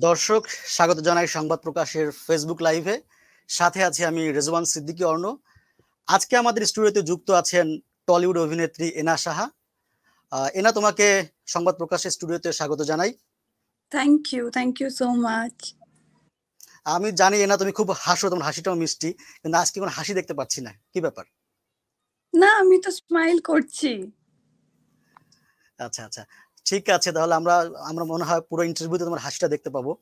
দর্শক স্বাগত জানাই সংবাদ প্রকাশের ফেসবুক লাইভে। সাথে আছি আমি রেজওয়ান সিদ্দিকী অর্ণ। আজকে আমাদের স্টুডিওতে যুক্ত আছেন টলিউড অভিনেত্রী এনা সাহা। এনা, তোমাকে সংবাদ প্রকাশের স্টুডিওতে স্বাগত জানাই। Thank you so much. আমি জানি এনা তুমি খুব হাসো, তোমার হাসিটাও মিষ্টি, কিন্তু আজকে কোনো হাসি দেখতে পাচ্ছি না, কি ব্যাপার? না, আমি তো স্মাইল করছি। আচ্ছা আচ্ছা, ঠিক আছে, তাহলে আমরা আমরা মনে হয় পুরো ইন্টারভিউতে তোমার হাসিটা দেখতে পাবো।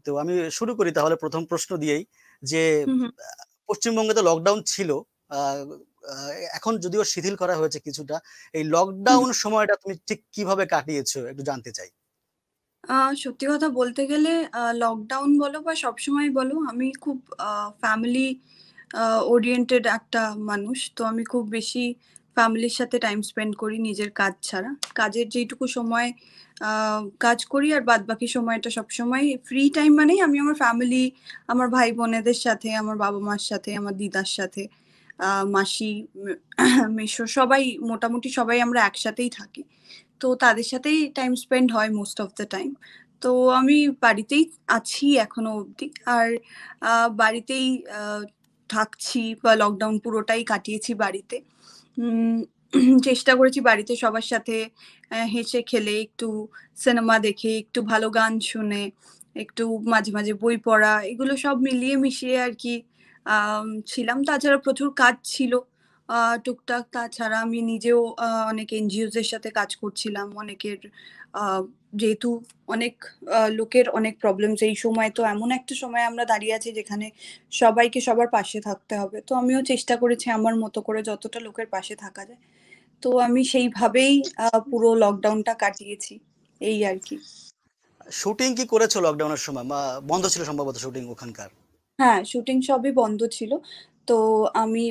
তো আমি শুরু করি তাহলে প্রথম প্রশ্ন দিয়েই, যে পশ্চিমবঙ্গে তো লকডাউন ছিল, আহ, আহ, এখন যদিও শিথিল করা হয়েছে কিছুটা। এই লকডাউন সময়টা তুমি ঠিক কিভাবে কাটিয়েছো একটু জানতে চাই। সত্যি কথা বলতে গেলে লকডাউন বলো বা সবসময় বলো, আমি খুব ফ্যামিলি ওরিয়েন্টেড একটা মানুষ। তো আমি খুব বেশি ফ্যামিলির সাথে টাইম স্পেন্ড করি নিজের কাজ ছাড়া। কাজের যেইটুকু সময় কাজ করি, আর বাদ বাকি সময়টা সবসময় ফ্রি টাইম মানেই আমি আমার ফ্যামিলি, আমার ভাই বোনেদের সাথে, আমার বাবা মার সাথে, আমার দিদার সাথে, মাসি, মেসো, সবাই মোটামুটি সবাই আমরা একসাথেই থাকি। তো তাদের সাথেই টাইম স্পেন্ড হয় মোস্ট অফ দ্য টাইম। তো আমি বাড়িতেই আছি এখনো অবধি, আর বাড়িতেই থাকছি, বা লকডাউন পুরোটাই কাটিয়েছি বাড়িতে। চেষ্টা করেছি বাড়িতে সবার সাথে হেসে খেলে, একটু সিনেমা দেখে, একটু ভালো গান শুনে, একটু মাঝে মাঝে বই পড়া, এগুলো সব মিলিয়ে মিশিয়ে আর কি ছিলাম। তাছাড়া প্রচুর কাজ ছিল টুকটাক। তাছাড়া আমি নিজেও অনেক এনজিওস এর সাথে কাজ করছিলাম। অনেকের যেহেতু অনেক লোকের অনেক প্রবলেমস এই সময়, তো এমন একটা সময় আমরা দাঁড়িয়ে আছি যেখানে সবাইকে সবার পাশে থাকতে হবে। তো আমিও চেষ্টা করেছি আমার মতো করে যতটা লোকের পাশে থাকা যায়। তো আমি সেইভাবেই পুরো লকডাউনটা কাটিয়েছি, এই আর কি। শুটিং কি করেছো লকডাউনের সময়, বা বন্ধ ছিল সম্ভবত শুটিং ওখানকার? হ্যাঁ, শুটিং সবই বন্ধ ছিল। তো আমি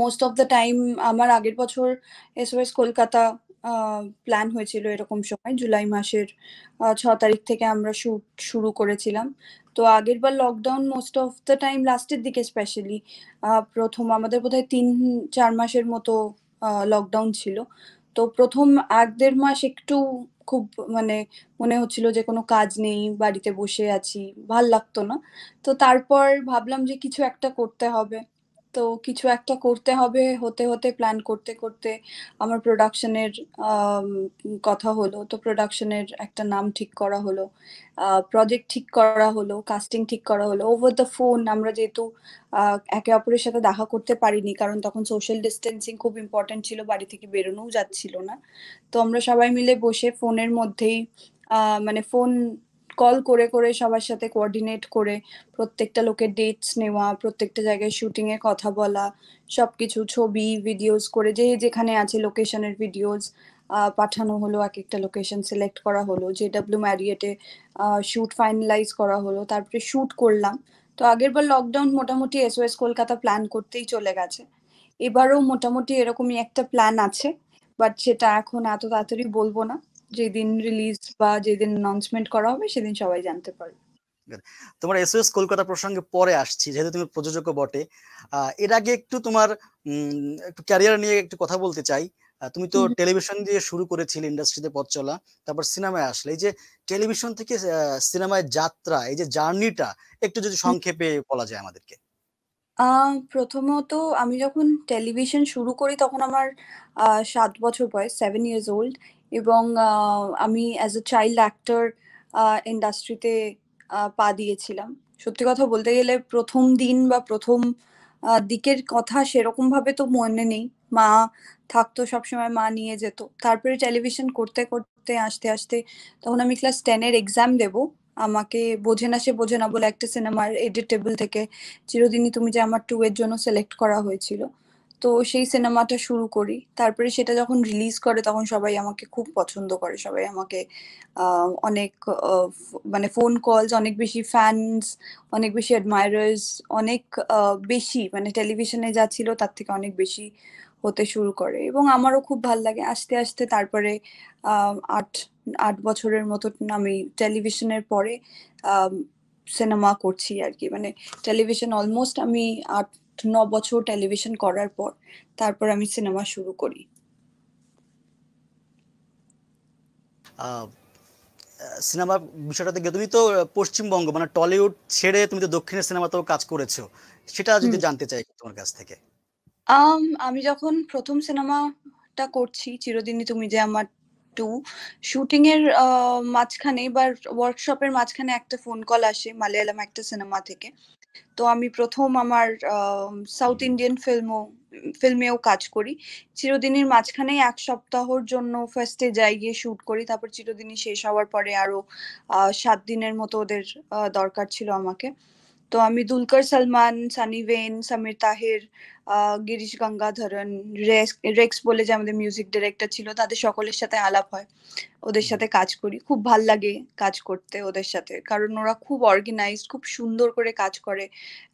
মোস্ট অফ দ্য টাইম, আমার আগের বছর এসওএস কলকাতা প্ল্যান হয়েছিল এরকম সময়, জুলাই মাসের 6 তারিখ থেকে আমরা শুট শুরু করেছিলাম। তো আগের বার lockdown most of the time লাস্টের দিকে, স্পেশালি প্রথম আমাদের বোধহয় 3-4 মাসের মতো লকডাউন ছিল। তো প্রথম 1-1.5 মাস একটু খুব, মানে মনে হচ্ছিল যে কোনো কাজ নেই, বাড়িতে বসে আছি, ভাল লাগতো না। তো তারপর ভাবলাম যে কিছু একটা করতে হবে। তো কিছু একটা করতে হবে, হতে হতে প্ল্যান করতে করতে আমার প্রোডাকশনের কথা হলো। তো প্রোডাকশনের একটা নাম ঠিক করা হলো, প্রজেক্ট ঠিক করা হলো, কাস্টিং ঠিক করা হলো ওভার দ্য ফোন। আমরা যেহেতু একে অপরের সাথে দেখা করতে পারিনি, কারণ তখন সোশ্যাল ডিস্টেন্সিং খুব ইম্পর্টেন্ট ছিল, বাড়ি থেকে বেরোনোও যাচ্ছিল না। তো আমরা সবাই মিলে বসে ফোনের মধ্যেই, মানে ফোন কল করে করে সবার সাথে কোঅর্ডিনেট করে প্রত্যেকটা লোকের ডেটস নেওয়া, প্রত্যেকটা জায়গায় শুটিং এর কথা বলা, সবকিছু ছবি ভিডিওস করে, যে যেখানে আছে লোকেশনের ভিডিওস পাঠানো হলো। এক একটা লোকেশন সিলেক্ট করা হলো, JW ম্যারিয়েটে শুট ফাইনালাইজ করা হলো, তারপরে শুট করলাম। তো আগেরবার লকডাউন মোটামুটি এসওএস কলকাতা প্ল্যান করতেই চলে গেছে। এবারও মোটামুটি এরকমই একটা প্ল্যান আছে, বাট সেটা এখন এত তাড়াতাড়ি বলবো না। যেদিন রিলিজ বা যেদিন অ্যানাউন্সমেন্ট করা হবে সেদিন সবাই জানতে পারবে। তোমার এসওএস কলকাতা প্রসঙ্গে পরে আসছি, যেহেতু তুমি প্রযোজকও বটে। এর আগে একটু তোমার একটু ক্যারিয়ার নিয়ে একটু কথা বলতে চাই। তুমি তো টেলিভিশন দিয়ে শুরু করেছিলে ইন্ডাস্ট্রিতে পথ চলা, তারপর সিনেমায় আসলে। এই যে টেলিভিশন থেকে সিনেমায় যাত্রা, এই যে জার্নিটা একটু যদি সংক্ষেপে বলা যায় আমাদেরকে। প্রথমত আমি যখন টেলিভিশন শুরু করি তখন আমার 7 বছর বয়স, 7 years old। এবং আমি অ্যাজ এ চাইল্ড অ্যাক্টর ইন্ডাস্ট্রিতে পা দিয়েছিলাম। সত্যি কথা বলতে গেলে প্রথম দিন বা প্রথম দিকের কথা সেরকম ভাবে তো মনে নেই। মা থাকতো সবসময়, মা নিয়ে যেত। তারপরে টেলিভিশন করতে করতে আসতে আসতে তখন আমি ক্লাস 10-এর এক্সাম দেবো। আমাকে বোঝে না সে বোঝে না বলে একটা সিনেমার এডিটেবল থেকে চিরদিনই তুমি যে আমার 2 এর জন্য সিলেক্ট করা হয়েছিল। তো সেই সিনেমাটা শুরু করি। তারপরে সেটা যখন রিলিজ করে তখন সবাই আমাকে খুব পছন্দ করে। সবাই আমাকে অনেক মানে ফোন কলস, অনেক বেশি ফ্যানস, অনেক বেশি অ্যাডমায়ারার্স, অনেক বেশি, মানে টেলিভিশনে যা ছিল তার থেকে অনেক বেশি হতে শুরু করে, এবং আমারও খুব ভাল লাগে। আস্তে আস্তে তারপরে 8 বছরের মতো আমি টেলিভিশনের পরে সিনেমা করছি আর কি। মানে টেলিভিশন অলমোস্ট আমি 8-9 বছর টেলিভিশন করার পর তারপর আমি সিনেমা শুরু করি। সিনেমা বিষয়টাতে গিয়ে তুমি তো পশ্চিমবঙ্গ মানে টলিউড ছেড়ে তুমি তো দক্ষিণের সিনেমাতেও কাজ করেছো, সেটা যদি হুম। জানতে চাই তোমার কাছ থেকে। আমি যখন প্রথম সিনেমাটা করছি, চিরদিনই তুমি যে আমার 2, শুটিং এর মাঝখানে বা ওয়ার্কশপের মাঝখানে একটা ফোন কল আসে মালায়ালাম একটা সিনেমা থেকে। তো আমি ১ম আমার সাউথ ইন্ডিয়ান ফিল্মেও কাজ করি। চিরদিনের মাঝখানেই ১ সপ্তাহর জন্য ফার্স্ট এ যাই, গিয়ে শুট করি। তারপর চিরদিনই শেষ হওয়ার পরে আরো ৭ দিনের মতো ওদের দরকার ছিল আমাকে। তো আমি দুলকার সালমান, সানি ওয়েন, সমীর তাহির, আ গিরিশ গঙ্গাধরন, রেক্স বলে যে আমাদের মিউজিক ডিরেক্টর ছিল, তাদের সকলের সাথে আলাপ হয়। ওদের হুম। সাথে কাজ করি। খুব ভাল লাগে কাজ করতে ওদের সাথে। কারণ ওরা খুব অর্গানাইজড, খুব সুন্দর করে কাজ করে।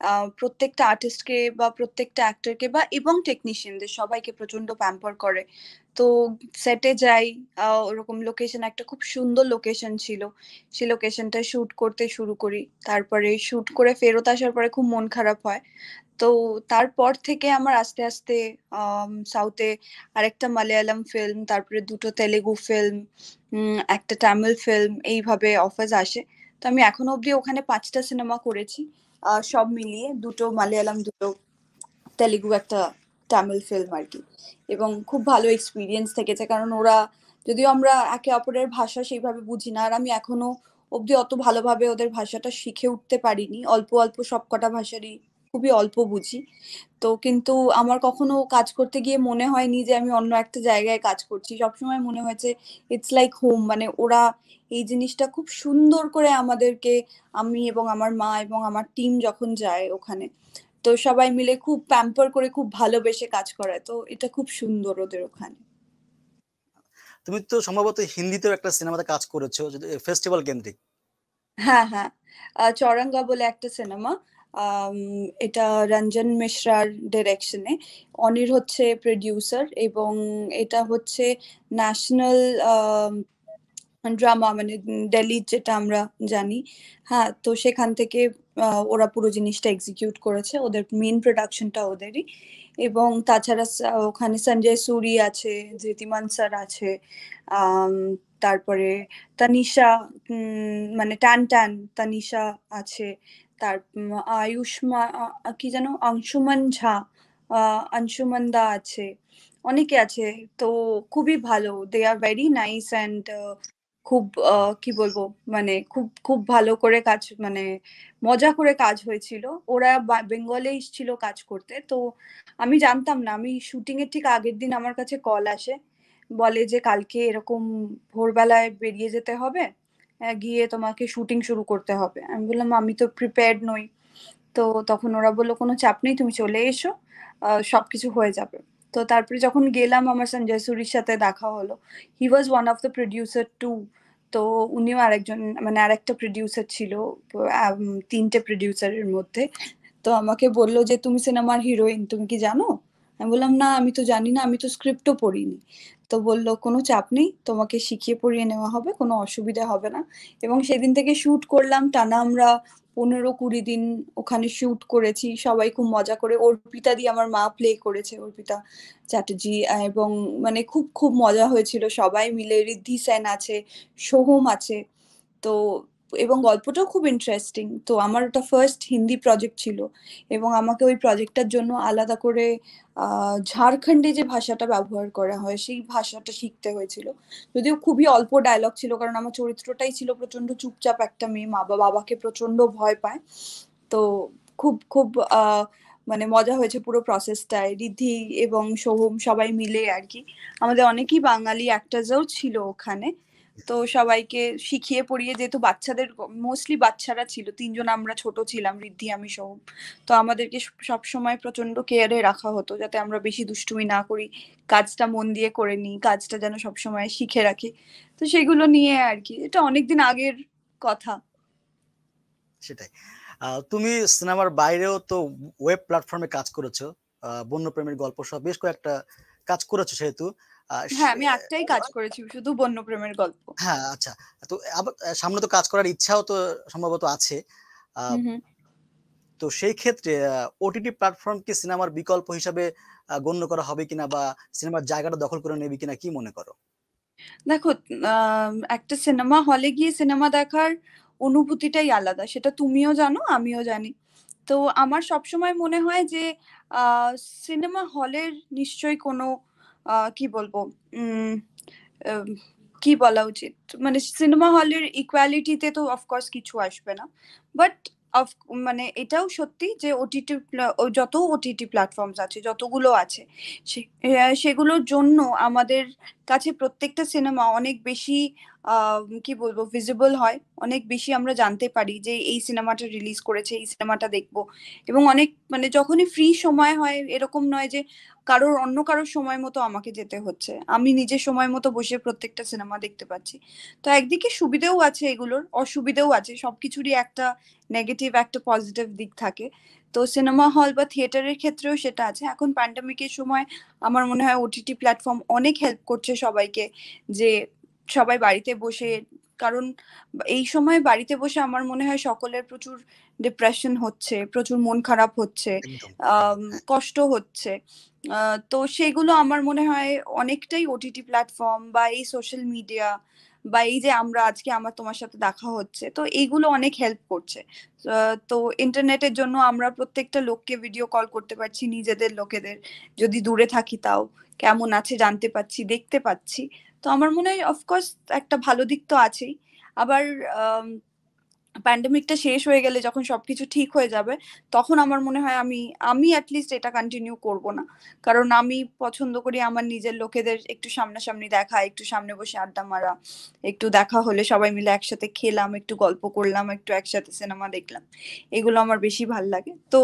আ প্রত্যেকটা আর্টিস্টকে বা প্রত্যেকটা অ্যাক্টরকে বা এবং টেকনিশিয়ানদের সবাইকে প্রচন্ড প্যাম্পার করে। তো সেটে যাই, ওরকম লোকেশন একটা খুব সুন্দর লোকেশন ছিল। সেই লোকেশনটায় শুট করতে শুরু করি। তারপরে শুট করে ফেরত আসার পরে খুব মন খারাপ হয়। তো তারপর থেকে আমার আস্তে, আস্তে সাউথে আরেকটা মালায়ালাম ফিল্ম, তারপরে ২ টো তেলেগু ফিল্ম, একটা তামিল ফিল্ম এইভাবে অফার্স আসে। তো আমি এখনো অব্দি ওখানে ৫ টা সিনেমা করেছি। সব মিলিয়ে ২ টো মালায়ালাম, ২ টো তেলেগু, একটা তামিল ফিল্ম আরকি। এবং খুব ভালো এক্সপেরিয়েন্স থেকেছে। কারণ ওরা যদিও আমরা একে অপরের ভাষা সেইভাবে বুঝি না। আর আমি এখনো অব্দি অত ভালোভাবে ওদের ভাষাটা শিখে উঠতে পারিনি। অল্প, অল্প সবকটা ভাষারই খুবই অল্প বুঝি। তো কিন্তু আমার কখনো কাজ করতে গিয়ে মনে হয়নি যে আমি অন্য একটা জায়গায় কাজ করছি। সবসময় মনে হয়েছে ইটস লাইক হোম। মানে ওরা এই জিনিসটা খুব সুন্দর করে আমাদেরকে, আমি এবং আমার মা এবং আমার টিম যখন যায় ওখানে, তো সবাই মিলে খুব প্যাম্পার করে খুব ভালোবেসে কাজ করায়। তো এটা খুব সুন্দর ওদের ওখানে। তুমি তো সম্ভবত হিন্দিতেও একটা সিনেমাতে কাজ করেছো, যদি ফেস্টিভ্যাল কেন্দ্রিক। হ্যাঁ, হ্যাঁ। 'চৌরাঙ্গা' বলে একটা সিনেমা। আম এটা রঞ্জন মিশ্রার ডিরেকশন এ। অনির হচ্ছে প্রোডিউসার এবং এটা হচ্ছে ন্যাশনাল আম ড্রামা, মানে দিল্লির যেটা আমরা জানি। হ্যাঁ, তো সেখান থেকে ওরা পুরো জিনিসটা এক্সিকিউট করেছে। ওদের মেইন প্রোডাকশন টা ওদেরই। এবং তাছাড়া ওখানে সঞ্জয় সুরি আছে, ধৃতিমান স্যার আছে। আম তারপরে তানিশা, মানে টান টান তানিশা আছে। তার আয়ুষ্মা, কি যেন? অংশুমান ঝা, আ অংশুমান দা আছে। অনেকে আছে। তো খুবই ভালো। দে আর ভেরি নাইস অ্যান্ড খুব কি বলবো? মানে খুব, খুব ভালো করে কাজ, মানে মজা করে কাজ হয়েছিল। ওরা বেঙ্গলে এসছিল কাজ করতে। তো আমি জানতাম না। আমি শুটিং এর ঠিক আগের দিন আমার কাছে কল আসে। বলে যে, "কালকে এরকম ভোরবেলায় বেরিয়ে যেতে হবে। গিয়ে তোমাকে শুটিং শুরু করতে হবে।" আমি বললাম, "আমি তো প্রিপেয়ার্ড নই।" তো তখন ওরা বলল, "কোনো চাপ নেই, তুমি চলে এসো। সবকিছু হয়ে যাবে।" তো তারপরে যখন গেলাম আমার সঞ্জয় সুরির সাথে দেখা হলো। He was one of the producer too. তো উনিও আরেকজন, মানে আরেকটা প্রোডিউসার ছিল। তো ৩ টে প্রোডিউসারের মধ্যে। তো আমাকে বলল যে, "তুমি সিনেমার হিরোইন, তুমি কি জানো?" আমি বললাম, "না, আমি তো জানি না। আমি তো স্ক্রিপ্টও পড়িনি।" তো বলল, "কোনো চাপ নেই। তোমাকে শিখিয়ে পড়িয়ে নেওয়া হবে। কোনো অসুবিধা হবে না।" এবং সেদিন থেকে শুট করলাম। টানা আমরা ১৫-২০ দিন ওখানে শুট করেছি। সবাই খুব মজা করে। অর্পিতা দি আমার মা প্লে করেছে, অর্পিতা চ্যাটার্জি। এবং মানে খুব, খুব মজা হয়েছিল সবাই মিলে। ঋদ্ধি সেন আছে, সোহম আছে। তো এবং গল্পটাও খুব ইন্টারেস্টিং। তো আমার ওটা ফার্স্ট হিন্দি প্রজেক্ট ছিল এবং আমাকে ওই প্রজেক্টটার জন্য আলাদা করে আ ঝাড়খণ্ডী যে ভাষাটা ব্যবহার করা হয়, সেই ভাষাটা শিখতে হয়েছিল। যদিও খুবই অল্প ডায়ালগ ছিল, কারণ আমার চরিত্রটাই ছিল প্রচন্ড চুপচাপ একটা মেয়ে, বাবাকে প্রচন্ড ভয় পায়। তো খুব, খুব আ মানে মজা হয়েছে পুরো প্রসেসটায়। রিদ্ধি এবং সোহম সবাই মিলে আরকি। আমাদের অনেকেই বাঙালি অ্যাক্টরসও ছিল ওখানে। তো সবাইকে শিখিয়ে পড়িয়ে, যেহেতু বাচ্চাদের মোস্টলি বাচ্চারা ছিল। ৩ জন আমরা ছোট ছিলাম, রিদ্ধি, আমি, সোহম। তো আমাদেরকে সবসময় প্রচন্ড কেয়ারে রাখা হতো যাতে আমরা বেশি দুষ্টুমি না করি। কাজটা মন দিয়ে করে নিই। কাজটা যেন সবসময় শিখে রাখি। তো সেগুলো নিয়ে আরকি। এটা অনেকদিন আগের কথা। সেটাই। তুমি সিনেমার বাইরেও তো ওয়েব প্ল্যাটফর্মে কাজ করেছো। বন্যপ্রেমের গল্প সহ বেশ কয়েকটা কাজ করেছো সেহেতু। আ হ্যাঁ, সে আমি একটাই কাজ করেছি, শুধু বন্যপ্রেমের গল্প। হ্যাঁ, আচ্ছা। তো আবার সামনে তো কাজ করার ইচ্ছাও তো সম্ভবত আছে। আ হু, হু। তো সেই ক্ষেত্রে ওটিটি প্ল্যাটফর্ম কি সিনেমার বিকল্প হিসাবে গণ্য করা হবে কিনা বা সিনেমার জায়গাটা দখল করে নেবে কিনা কি মনে করো? দেখো, একটা সিনেমা হলে গিয়ে সিনেমা দেখার অনুভূতিটাই আলাদা, সেটা তুমিও জানো, আমিও জানি। তো আমার সবসময় মনে হয় যে সিনেমা হলের নিশ্চয়ই কোনো কি বলবো, উম আম, কি বলা উচিত, মানে সিনেমা হলের ইকুয়ালিটিতে তো অফকোর্স কিছু আসবে না, বাট অফ মানে এটাও সত্যি যে ওটিটি, যত ওটিটি প্ল্যাটফর্মস আছে, যতগুলো আছে, সেগুলোর জন্য আমাদের কাছে প্রত্যেকটা সিনেমা অনেক বেশি কি বলবো ভিজিবল হয়, অনেক বেশি আমরা জানতে পারি যে এই সিনেমাটা রিলিজ করেছে, এই সিনেমাটা দেখবো। এবং অনেক মানে যখনই ফ্রি সময় হয়, এরকম নয় যে অন্য কারোর সময় মতো আমাকে যেতে হচ্ছে, আমি নিজের সময় মতো বসে প্রত্যেকটা সিনেমা দেখতে পাচ্ছি। তো একদিকে সুবিধেও আছে এগুলোর, অসুবিধেও আছে, সবকিছুরই একটা নেগেটিভ একটা পজিটিভ দিক থাকে। তো সিনেমা হল বা থিয়েটারের ক্ষেত্রেও সেটা আছে। এখন প্যান্ডামিকের সময় আমার মনে হয় ওটিটি প্ল্যাটফর্ম অনেক হেল্প করছে সবাইকে, যে সবাই বাড়িতে বসে, কারণ এই সময় বাড়িতে বসে আমার মনে হয় সকলের প্রচুর ডিপ্রেশন হচ্ছে, প্রচুর মন খারাপ হচ্ছে, একদম একদম হ্যাঁ। কষ্ট হচ্ছে। তো সেগুলো আমার মনে হয় অনেকটাই ওটিটি প্ল্যাটফর্ম বা এই সোশ্যাল মিডিয়া বা এই যে আমরা আজকে আমার তোমার সাথে দেখা হচ্ছে, তো এইগুলো অনেক হেল্প করছে। তো ইন্টারনেটের জন্য আমরা প্রত্যেকটা লোককে ভিডিও কল করতে পারছি, নিজেদের লোকেদের, যদি দূরে থাকি তাও কেমন আছে জানতে পাচ্ছি, দেখতে পাচ্ছি। তো আমার মনে হয় অফকোর্স একটা ভালো দিক তো আছেই। আবার প্যান্ডেমিকটা শেষ হয়ে গেলে, যখন সবকিছু ঠিক হয়ে যাবে, তখন আমার মনে হয় আমি আমি অ্যাটলিস্ট এটা কন্টিনিউ করব না। কারণ আমি পছন্দ করি আমার নিজের লোকেদের একটু সামনাসামনি দেখা, একটু সামনে বসে আড্ডা মারা, একটু দেখা হলে সবাই মিলে একসাথে খেলাম, একটু গল্প করলাম, একটু একসাথে সিনেমা দেখলাম, এগুলো আমার বেশি ভাল লাগে। তো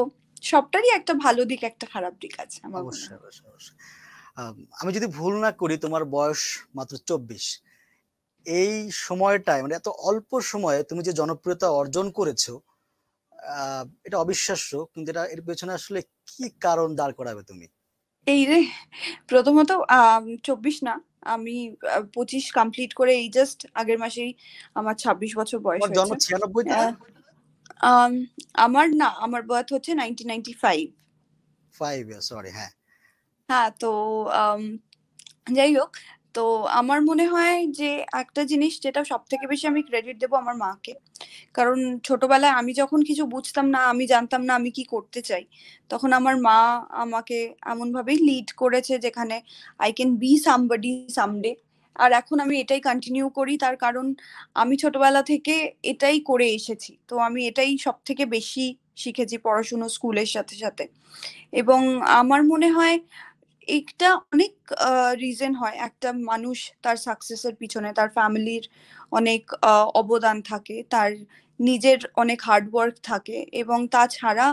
সবটারই একটা ভালো দিক, একটা খারাপ দিক আছে আমার মনে অবশ্যই হয়। অবশ্যই অবশ্যই। আমি যদি ভুল না করি তোমার বয়স মাত্র 24। এই সময়টায় মানে এত অল্প সময়ে তুমি যে জনপ্রিয়তা অর্জন করেছো, এটা অবিশ্বাস্য। কিন্তু এর পেছনে আসলে কি কারণ দাঁড় করাবে তুমি? এই রে, প্রথমত 24 না, আমি 25 কমপ্লিট করে এই জাস্ট আগের মাসেই আমার 26 বছর বয়স তোমার জন্ম হয়েছে। 96 তে না? আহ, আম, আমার না, আমার বার্থ হচ্ছে 1995। 5 ইয়ার, সরি, হ্যাঁ। হ্যাঁ, তো আম, যাই হোক, তো আমার মনে হয় যে একটা জিনিস যেটা সব থেকে বেশি আমি ক্রেডিট দেবো আমার মাকে। কারণ ছোটবেলায় আমি যখন কিছু বুঝতাম না, আমি জানতাম না আমি কি করতে চাই, তখন আমার মা আমাকে এমন ভাবেই লিড করেছে যেখানে I can be somebody someday. আর এখন আমি এটাই কন্টিনিউ করি, তার কারণ আমি ছোটবেলা থেকে এটাই করে এসেছি, তো আমি এটাই সব থেকে বেশি শিখেছি পড়াশুনো স্কুলের সাথে সাথে। এবং আমার মনে হয় এটা অনেক রিজন হয়, একটা মানুষ তার সাকসেসের পিছনে তার ফ্যামিলির অনেক অবদান থাকে, তার নিজের অনেক হার্ডওয়ার্ক থাকে, এবং তাছাড়া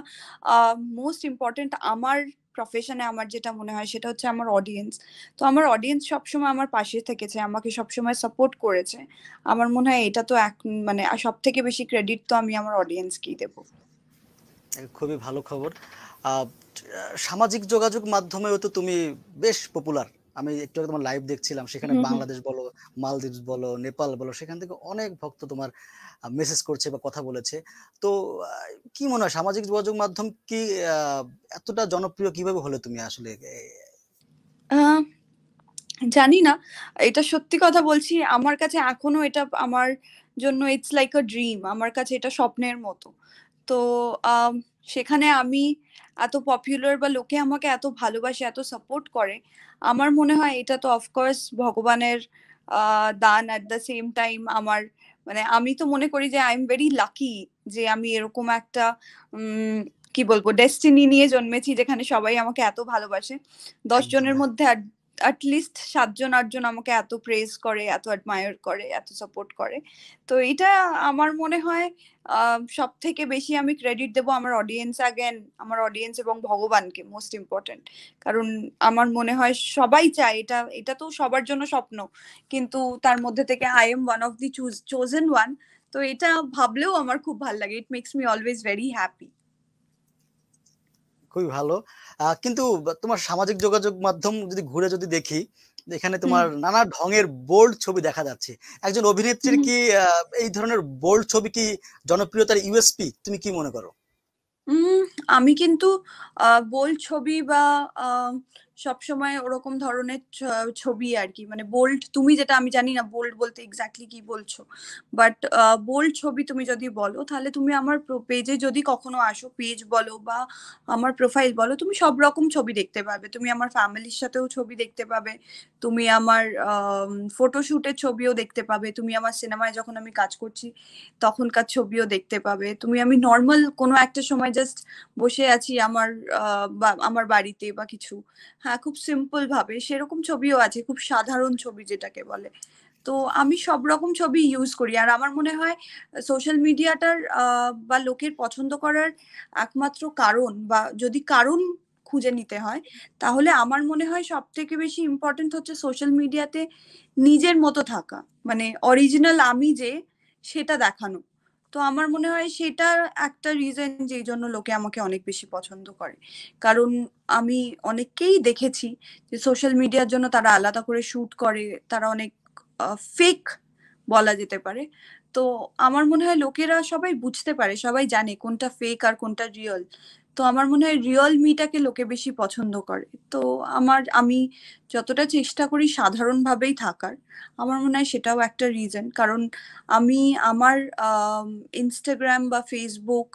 মোস্ট ইম্পর্টেন্ট আমার প্রফেশনে আমার যেটা মনে হয় সেটা হচ্ছে আমার অডিয়েন্স। তো আমার অডিয়েন্স সবসময় আমার পাশে থেকেছে, আমাকে সবসময় সাপোর্ট করেছে। আমার মনে হয় এটা তো এক, মানে সব থেকে বেশি ক্রেডিট তো আমি আমার অডিয়েন্সকেই দেবো। খুবই ভালো খবর। আহ, সামাজিক যোগাযোগ মাধ্যমেও তো তুমি বেশ পপুলার। আমি একটু আগে তোমার লাইভ দেখছিলাম, সেখানে হুম, হুম। বাংলাদেশ বলো, মালদ্বীপ বলো, নেপাল বলো, সেখান থেকে অনেক ভক্ত তোমার মেসেজ করছে বা কথা বলেছে। তো কি মনে হয় সামাজিক যোগাযোগ মাধ্যম কি আহ, এতটা জনপ্রিয় কিভাবে হলে তুমি আসলে? আহ জানি না, এটা সত্যি কথা বলছি, আমার কাছে এখনো এটা আমার জন্য ইটস লাইক আ ড্রিম, আমার কাছে এটা স্বপ্নের মতো। তো আম, সেখানে আমি এত পপুলার বা লোকে আমাকে এত ভালোবাসে, এত সাপোর্ট করে, আমার মনে হয় এটা তো অফকোর্স ভগবানের দান। অ্যাট দ্য সেম টাইম আমার, মানে আমি তো মনে করি যে আই এম ভেরি লাকি যে আমি এরকম একটা উম কি বলবো ডেস্টিনি নিয়ে জন্মেছি যেখানে সবাই আমাকে এত ভালোবাসে। দশ একদম জনের হ্যাঁ। মধ্যে লিস্ট 7 জন 8 জন আমাকে এত প্রেজ করে, এত অ্যাডমায়ার করে, এত সাপোর্ট করে। তো এটা আমার মনে হয় সব থেকে বেশি আমি ক্রেডিট দেবো আমার অডিয়েন্স, অ্যাগেন আমার অডিয়েন্স এবং ভগবানকে, মোস্ট ইম্পর্টেন্ট। কারণ আমার মনে হয় সবাই চায়, এটা এটা তো সবার জন্য স্বপ্ন, কিন্তু তার মধ্যে থেকে I am one of the chosen one. তো এটা ভাবলেও আমার খুব ভালো লাগে, it makes me always very happy. খুবই ভালো। কিন্তু তোমার সামাজিক যোগাযোগ মাধ্যম যদি ঘুরে যদি দেখি, এখানে হুম, তোমার নানা ঢঙের বোল্ড ছবি দেখা যাচ্ছে। একজন অভিনেত্রীর হুম। কি এই ধরনের বোল্ড ছবি কি জনপ্রিয়তার ইউএসপি? তুমি কি মনে করো? উম আমি কিন্তু বোল্ড ছবি বা সবসময় ওরকম ধরনের ছবি আর কি, মানে বোল্ড, তুমি যেটা, আমি জানি না বোল্ড বলতে এক্স্যাক্টলি কি বলছো, বাট বোল্ড ছবি তুমি যদি বলো, তাহলে তুমি আমার পেজে যদি কখনো আসো, পেজ বলো বা আমার প্রোফাইল বলো, তুমি সব রকম ছবি দেখতে পাবে। তুমি আমার ফ্যামিলির সাথেও ছবি দেখতে পাবে, তুমি আমার ফটোশুটের ছবিও দেখতে পাবে, তুমি আমার সিনেমায় যখন আমি কাজ করছি তখনকার ছবিও দেখতে পাবে, তুমি আমি নর্মাল কোনো একটা সময় জাস্ট বসে আছি আমার আমার বাড়িতে বা কিছু, হ্যাঁ, খুব সিম্পল ভাবে সেরকম ছবিও আছে, খুব সাধারণ ছবি যেটাকে বলে। তো আমি সব রকম ছবি ইউজ করি। আর আমার মনে হয় সোশ্যাল মিডিয়াটার বা লোকের পছন্দ করার একমাত্র কারণ, বা যদি কারণ খুঁজে নিতে হয়, তাহলে আমার মনে হয় সব থেকে বেশি ইম্পর্টেন্ট হচ্ছে সোশ্যাল মিডিয়াতে নিজের মতো থাকা, মানে অরিজিনাল আমি যে, সেটা দেখানো। তো আমার মনে হয় সেটা একটা রিজন যেই জন্য লোকে আমাকে অনেক বেশি পছন্দ করে। কারণ আমি অনেককেই দেখেছি যে সোশ্যাল মিডিয়ার জন্য তারা আলাদা করে শুট করে, তারা অনেক ফেক বলা যেতে পারে। তো আমার মনে হয় লোকেরা সবাই বুঝতে পারে, সবাই জানে কোনটা ফেক আর কোনটা রিয়েল। তো আমার মনে হয় রিয়েল মিটাকে লোকে বেশি পছন্দ করে। তো আমি যতটা চেষ্টা করি সাধারণভাবেই থাকার, আমার মনে হয় সেটাও একটা রিজন। কারণ আমি আমার ইনস্টাগ্রাম বা ফেসবুক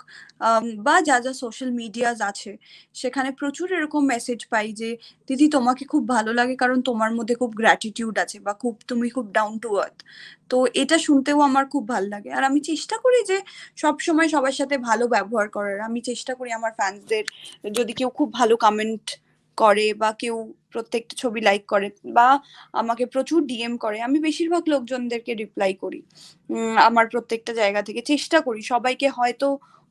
বা যা যা সোশ্যাল মিডিয়াস আছে, সেখানে প্রচুর এরকম মেসেজ পাই যে দিদি তোমাকে খুব ভালো লাগে কারণ তোমার মধ্যে খুব গ্র্যাটিটিউড আছে, বা তুমি খুব ডাউন টু আর্থ। তো এটা শুনতেও আমার খুব ভালো লাগে। আর আমি চেষ্টা করি যে সব সময় সবার সাথে ভালো ব্যবহার করার। আমি চেষ্টা করি আমার ফ্যান্সদের, যদি কেউ খুব ভালো কমেন্ট করে বা কেউ প্রত্যেকটা ছবি লাইক করে বা আমাকে প্রচুর ডিএম করে, আমি বেশিরভাগ লোকজনদেরকে রিপ্লাই করি। আমার প্রত্যেকটা জায়গা থেকে চেষ্টা করি, সবাইকে হয়তো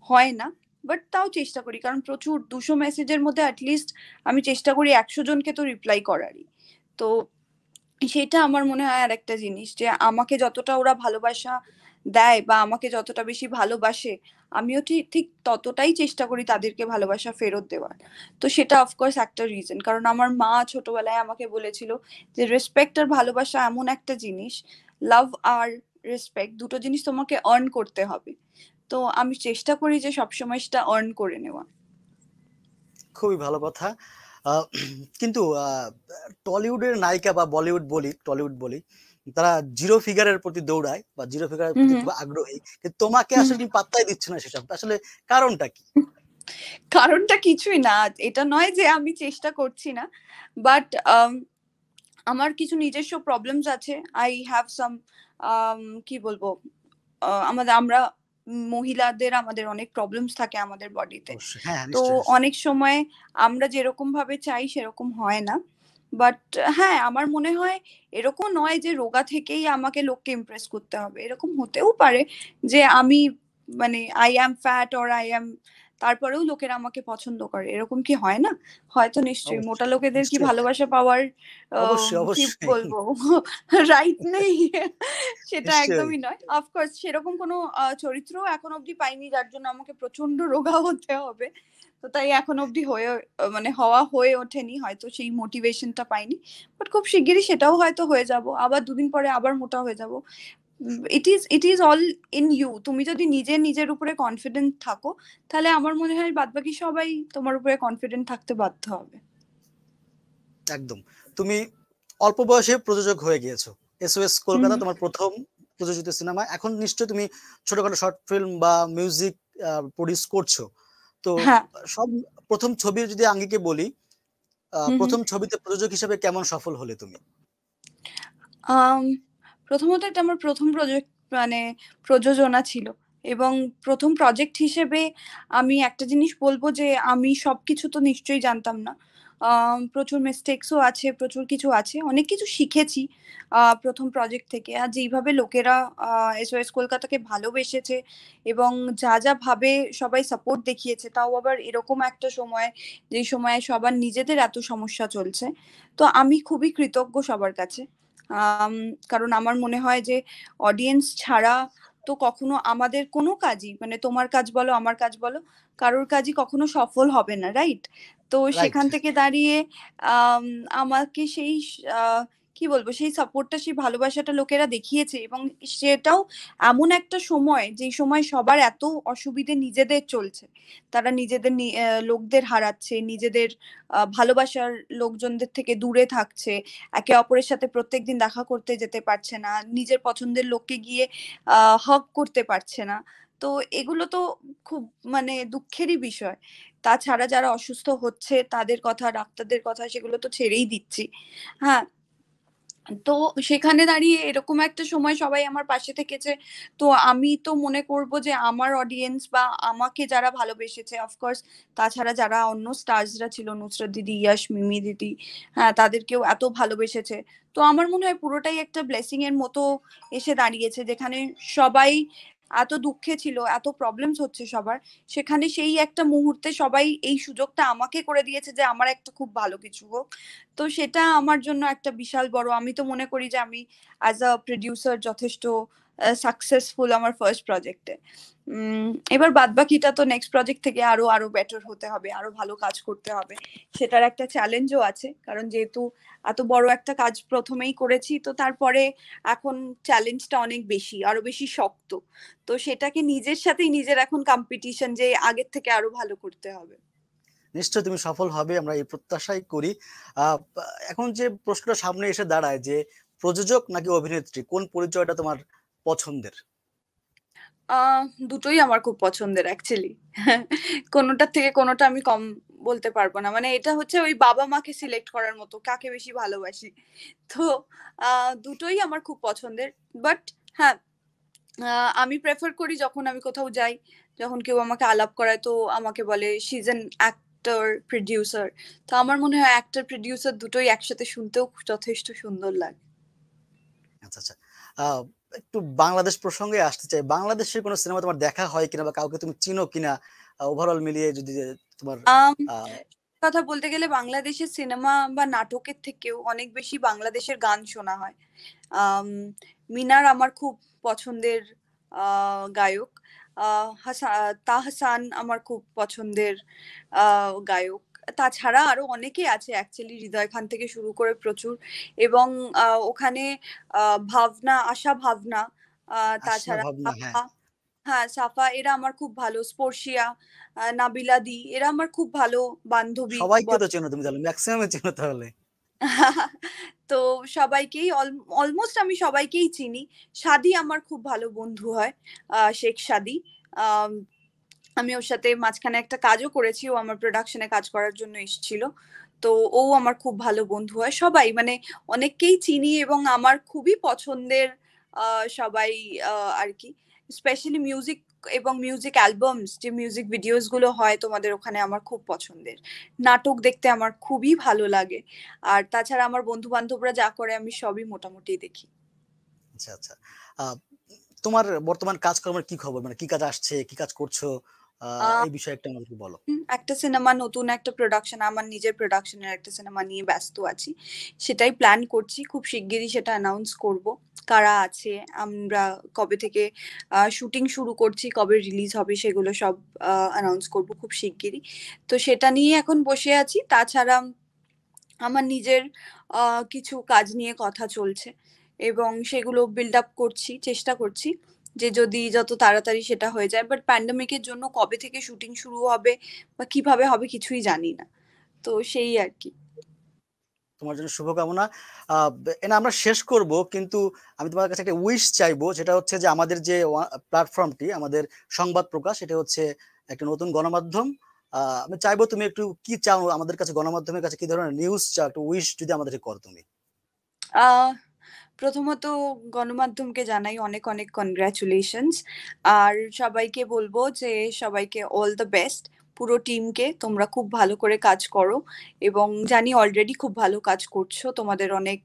হয় না, বাট তাও চেষ্টা করি, কারণ প্রচুর 200 মেসেজের মধ্যে অ্যাটলিস্ট আমি চেষ্টা করি 100 জনকে তো রিপ্লাই করারই। তো সেটা আমার মনে হয় আর একটা জিনিস, যে আমাকে যতটা ওরা ভালোবাসা দেয় বা আমাকে যতটা বেশি ভালোবাসে, আমিও ঠিক ঠিক ততটাই চেষ্টা করি তাদেরকে ভালোবাসা ফেরত দেওয়ার। তো সেটা অফকোর্স একটা রিজন, কারণ আমার মা ছোটবেলায় আমাকে বলেছিল যে রেসপেক্ট আর ভালোবাসা এমন একটা জিনিস, লাভ আর রেসপেক্ট দুটো জিনিস তোমাকে আর্ন করতে হবে। তো আমি চেষ্টা করি যে সবসময় সেটা আর্ন করে নেওয়া। খুবই ভালো কথা। আহ, কিন্তু টলিউডের নায়িকা বা বলিউড বলি, টলিউড বলি, তারা জিরো ফিগারের প্রতি দৌড়ায় বা জিরো ফিগারের হুম প্রতি হুম খুব আগ্রহী, কিন্তু তোমাকে হুম। আসলে তুমি পাত্তাই দিচ্ছ না সেসব, আসলে কারণটা কি? কারণটা কিছুই না, এটা নয় যে আমি চেষ্টা করছি না, বাট আমার কিছু নিজস্ব প্রবলেমস আছে। আই হ্যাভ সাম, কি বলবো, আমরা মহিলাদের আমাদের অনেক প্রবলেমস থাকে আমাদের বডিতে। অবশ্যই, হ্যাঁ হ্যাঁ, তো নিশ্চয়ই নিশ্চয়ই। অনেক সময় আমরা যেরকম ভাবে চাই সেরকম হয় না। বাট হ্যাঁ, আমার মনে হয় এরকম নয় যে রোগা থেকেই আমাকে লোককে ইমপ্রেস করতে হবে, এরকম হতেও পারে যে আমি, মানে I am fat or I am, তারপরেও লোকেরা আমাকে পছন্দ করে, এরকম কি হয় না? হয়তো, নিশ্চয়ই। মোটা অবশ্যই লোকেদের কি নিশ্চয়ই। ভালোবাসা পাওয়ার অবশ্যই কি অবশ্যই। বলবো, রাইট নেই? সেটা নিশ্চয়ই। একদমই নয়। অফকোর্স সেরকম কোনো চরিত্র এখন অব্দি পাইনি যার জন্য আমাকে প্রচন্ড রোগা হতে হবে। তো তাই এখন অব্দি মানে হয়ে ওঠেনি, হয়তো সেই মোটিভেশনটা পাইনি। বাট খুব শিগগিরই সেটাও হয়তো হয়ে যাব, আবার দুদিন পরে আবার মোটা হয়ে যাব। It is all in you. তুমি যদি নিজের উপরে কনফিডেন্ট থাকো, তাহলে আমার মনে হয় বাদবাকি সবাই তোমার উপরে কনফিডেন্ট থাকতে বাধ্য হবে। একদম। তুমি অল্প বয়সে প্রযোজক হয়ে গিয়েছো, এসওএস হুম কলকাতা তোমার প্রথম প্রযোজিত সিনেমা। এখন নিশ্চয়ই তুমি ছোটখাটো শর্ট ফিল্ম বা মিউজিক প্রডিউস করছো। তো হ্যাঁ। সব প্রথম ছবির যদি আঙ্গিকে বলি, হুম হুম। প্রথম ছবিতে প্রযোজক হিসেবে কেমন সফল হলে তুমি? আম, প্রথমত এটা আমার প্রথম প্রজেক্ট, মানে প্রযোজনা ছিল। এবং প্রথম প্রজেক্ট হিসেবে আমি একটা জিনিস বলবো যে আমি সবকিছু তো নিশ্চয়ই জানতাম না। প্রচুর মিস্টেক্সও আছে, প্রচুর কিছু আছে, অনেক কিছু শিখেছি প্রথম প্রজেক্ট থেকে। আর যেইভাবে লোকেরা এসওএস কলকাতাকে ভালোবেসেছে এবং যা যা ভাবে সবাই সাপোর্ট দেখিয়েছে, তাও আবার এরকম একটা সময়, যে সময়ে সবার নিজেদের এত সমস্যা চলছে। তো আমি খুবই কৃতজ্ঞ সবার কাছে। আম, কারণ আমার মনে হয় যে অডিয়েন্স ছাড়া তো কখনো আমাদের কোনো কাজই, মানে তোমার কাজ বলো আমার কাজ বলো, কারোর কাজই কখনো সফল হবে না, রাইট? তো রাইট। সেখান থেকে দাঁড়িয়ে আম, আমাকে সেই কি বলবো, সেই সাপোর্টটা, সেই ভালোবাসাটা লোকেরা দেখিয়েছে, এবং সেটাও এমন একটা সময়, যেই সময় সবার এত অসুবিধে নিজেদের চলছে। তারা নিজেদের লোকদের হারাচ্ছে, নিজেদের ভালোবাসার লোকজনদের থেকে দূরে থাকছে, একে অপরের সাথে প্রত্যেকদিন দেখা করতে যেতে পারছে না, নিজের পছন্দের লোককে গিয়ে হগ করতে পারছে না। তো এগুলো তো খুব মানে দুঃখেরই বিষয়। তাছাড়া যারা অসুস্থ হচ্ছে তাদের কথা, ডাক্তারদের কথা, সেগুলো তো ছেড়েই দিচ্ছি। হ্যাঁ, তো সেখানে দাঁড়িয়ে এরকম একটা সময় সবাই আমার পাশে থেকেছে। তো আমি তো মনে করব যে আমার অডিয়েন্স বা আমাকে যারা ভালোবেসেছে, অফকোর্স তাছাড়া যারা অন্য স্টার্সরা ছিল, নুসরাত দিদি, ইয়াশ, মিমি দিদি, হ্যাঁ, তাদেরকেও এত ভালোবেসেছে। তো আমার মনে হয় পুরোটাই একটা ব্লেসিং এর মতো এসে দাঁড়িয়েছে, যেখানে সবাই এত দুঃখে ছিল, এত প্রবলেমস হচ্ছে সবার, সেখানে সেই একটা মুহূর্তে সবাই এই সুযোগটা আমাকে করে দিয়েছে যে আমার একটা খুব ভালো কিছু হোক। তো সেটা আমার জন্য একটা বিশাল বড়, আমি তো মনে করি যে আমি অ্যাজ আ প্রোডিউসার যথেষ্ট সাকসেসফুল আমার ফার্স্ট প্রজেক্টে। এবার বাদবাকিটা তো নেক্সট প্রজেক্ট থেকে আরো আরো বেটার হতে হবে, আরো ভালো কাজ করতে হবে। সেটার একটা চ্যালেঞ্জও আছে, কারণ যেহেতু এত বড় একটা কাজ প্রথমেই করেছি, তো তারপরে এখন চ্যালেঞ্জটা অনেক বেশি, আরো বেশি শক্ত। তো সেটাকে নিজের সাথেই নিজের এখন কম্পিটিশন, যে আগের থেকে আরো ভালো করতে হবে। নিশ্চয়ই তুমি সফল হবে, আমরা এই প্রত্যাশাই করি। এখন যে প্রশ্নটা সামনে এসে দাঁড়ায় যে প্রযোজক নাকি অভিনেত্রী, কোন পরিচয়টা তোমার পছন্দের? আহ দুটোই আমার খুব পছন্দের অ্যাকচুয়ালি। কোনোটার থেকে কোনোটা আমি কম বলতে পারবো না। মানে এটা হচ্ছে ওই বাবা-মাকে সিলেক্ট করার মতো, কাকে বেশি ভালোবাসি। তো দুটোই আমার খুব পছন্দের। বাট হ্যাঁ, আমি প্রেফার করি যখন আমি কোথাও যাই, যখন কেউ আমাকে আলাপ করায়, তো আমাকে বলে she is an actor, producer. তো আমার মনে হয় অ্যাক্টর, প্রোডিউসার দুটোই একসাথে শুনতেও যথেষ্ট সুন্দর লাগে। আচ্ছা আচ্ছা। আহ, একটু বাংলাদেশ প্রসঙ্গে আসতে চাই, বাংলাদেশের কোনো সিনেমা তোমার দেখা হয় কিনা বা কাউকে তুমি চিনো কিনা, ওভারঅল মিলিয়ে যদি তোমার আম আহ, কথা বলতে গেলে বাংলাদেশের সিনেমা বা নাটকের থেকেও অনেক বেশি বাংলাদেশের গান শোনা হয়। আম মিনার আমার খুব পছন্দের গায়ক। তাহসান আমার খুব পছন্দের গায়ক। তাছাড়া আরো অনেকেই আছে অ্যাকচুয়ালি, হৃদয় খান থেকে শুরু করে প্রচুর। এবং ওখানে ভাবনা, আশা ভাবনা, আশা তাছাড়া ভাবনা, হ্যাঁ। সাফা, হ্যাঁ, সাফা এরা আমার খুব ভালো। স্পর্শিয়া, নাবিলা দি, এরা আমার খুব ভালো বান্ধবী সবাইকে তো চেনো তুমি, তাহলে ম্যাক্সিমাম চেনো তাহলে। তো সবাইকেই অলমোস্ট আমি সবাইকেই চিনি। সাদি আমার খুব ভালো বন্ধু হয়, শেখ সাদি। আম আমি ওর সাথে মাঝখানে একটা কাজও করেছি। ও আমার প্রোডাকশনে কাজ করার জন্য এসেছিল। তো ও আমার খুব ভালো বন্ধু হয়। সবাই মানে অনেককেই চিনি, এবং আমার খুবই পছন্দের সবাই আরকি। স্পেশালি মিউজিক এবং মিউজিক অ্যালবামস, যে মিউজিক ভিডিওস গুলো হয় তোমাদের ওখানে, আমার খুব পছন্দের। নাটক দেখতে আমার খুবই ভালো লাগে। আর তাছাড়া আমার বন্ধু-বান্ধবরা যা করে আমি সবই মোটামুটি দেখি। আচ্ছা আচ্ছা। আহ, তোমার বর্তমান কাজকর্মের কি খবর, মানে কি কাজ আসছে, কি কাজ করছো, আ এই বিষয়ে একটা আমাকে বলো। একটা সিনেমা, নতুন একটা প্রোডাকশন, আমার নিজের প্রোডাকশনের একটা সিনেমা নিয়ে ব্যস্ত আছি। সেটাই প্ল্যান করছি। খুব শিগগিরই সেটা অ্যানাউন্স করব। কারা আছে, আমরা কবে থেকে শুটিং শুরু করছি, কবে রিলিজ হবে, সেগুলো সব অ্যানাউন্স করব খুব শিগগিরই। তো সেটা নিয়ে এখন বসে আছি। তাছাড়া আমার নিজের কিছু কাজ নিয়ে কথা চলছে, এবং সেগুলো বিল্ড আপ করছি, চেষ্টা করছি যে যদি যত তাড়াতাড়ি সেটা হয়ে যায়। বাট প্যান্ডেমিক এর জন্য কবে থেকে শুটিং শুরু হবে বা কিভাবে হবে কিছুই জানি না। তো সেই আরকি। তোমার জন্য শুভকামনা। এনা আমরা শেষ করব, কিন্তু আমি তোমার কাছে একটা উইশ চাইবো, যেটা হচ্ছে যে আমাদের যে প্ল্যাটফর্মটি, আমাদের সংবাদ প্রকাশ, এটা হচ্ছে একটা নতুন গণমাধ্যম। আমি চাইবো তুমি একটু কি চাও আমাদের কাছে, গণমাধ্যমের কাছে কি ধরনের নিউজ চাও, একটু উইশ যদি আমাদেরকে করো তুমি। আ প্রথমত গণমাধ্যমকে জানাই অনেক, অনেক কনগ্রাচুলেশনস। আর সবাইকে বলব যে সবাইকে অল দ্য বেস্ট। পুরো টিমকে তোমরা খুব ভালো করে কাজ করো, এবং জানি অলরেডি খুব ভালো কাজ করছো। তোমাদের অনেক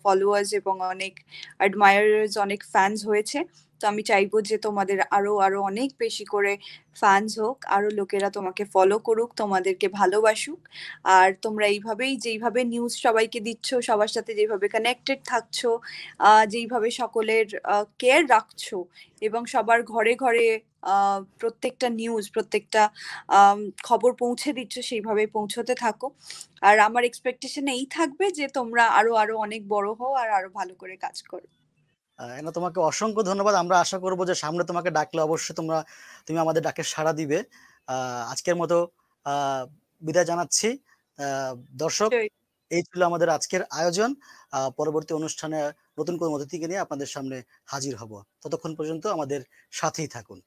ফলোয়ার্স এবং অনেক অ্যাডমায়ারার্স, অনেক ফ্যানস হয়েছে। তো আমি চাইবো যে তোমাদের আরো, আরো অনেক বেশি করে ফ্যানস হোক। আরো লোকেরা তোমাকে ফলো করুক, তোমাদেরকে ভালোবাসুক। আর তোমরা এইভাবেই, যেইভাবে নিউজ সবাইকে দিচ্ছ, সবার সাথে যেভাবে কানেক্টেড থাকছো, যেইভাবে সকলের কেয়ার রাখছো, এবং সবার ঘরে ঘরে প্রত্যেকটা নিউজ, প্রত্যেকটা খবর পৌঁছে দিচ্ছ সেইভাবে পৌঁছতে থাকো। আর আমার এক্সপেকটেশন এই থাকবে যে তোমরা আরো অনেক বড় হও আর আরো ভালো করে কাজ করো। এনা তোমাকে অসংখ্য ধন্যবাদ। আমরা আশা করব যে সামনে তোমাকে ডাকলে অবশ্যই তুমি আমাদের ডাকে সাড়া দিবে। আজকের মতো আ বিদায় জানাচ্ছি। আ দর্শক, নিশ্চয়ই। এই ছিল আমাদের আজকের আয়োজন। পরবর্তী অনুষ্ঠানে নতুন কোনো অতিথিকে নিয়ে আপনাদের সামনে হাজির হব। ততক্ষণ পর্যন্ত আমাদের সাথেই থাকুন।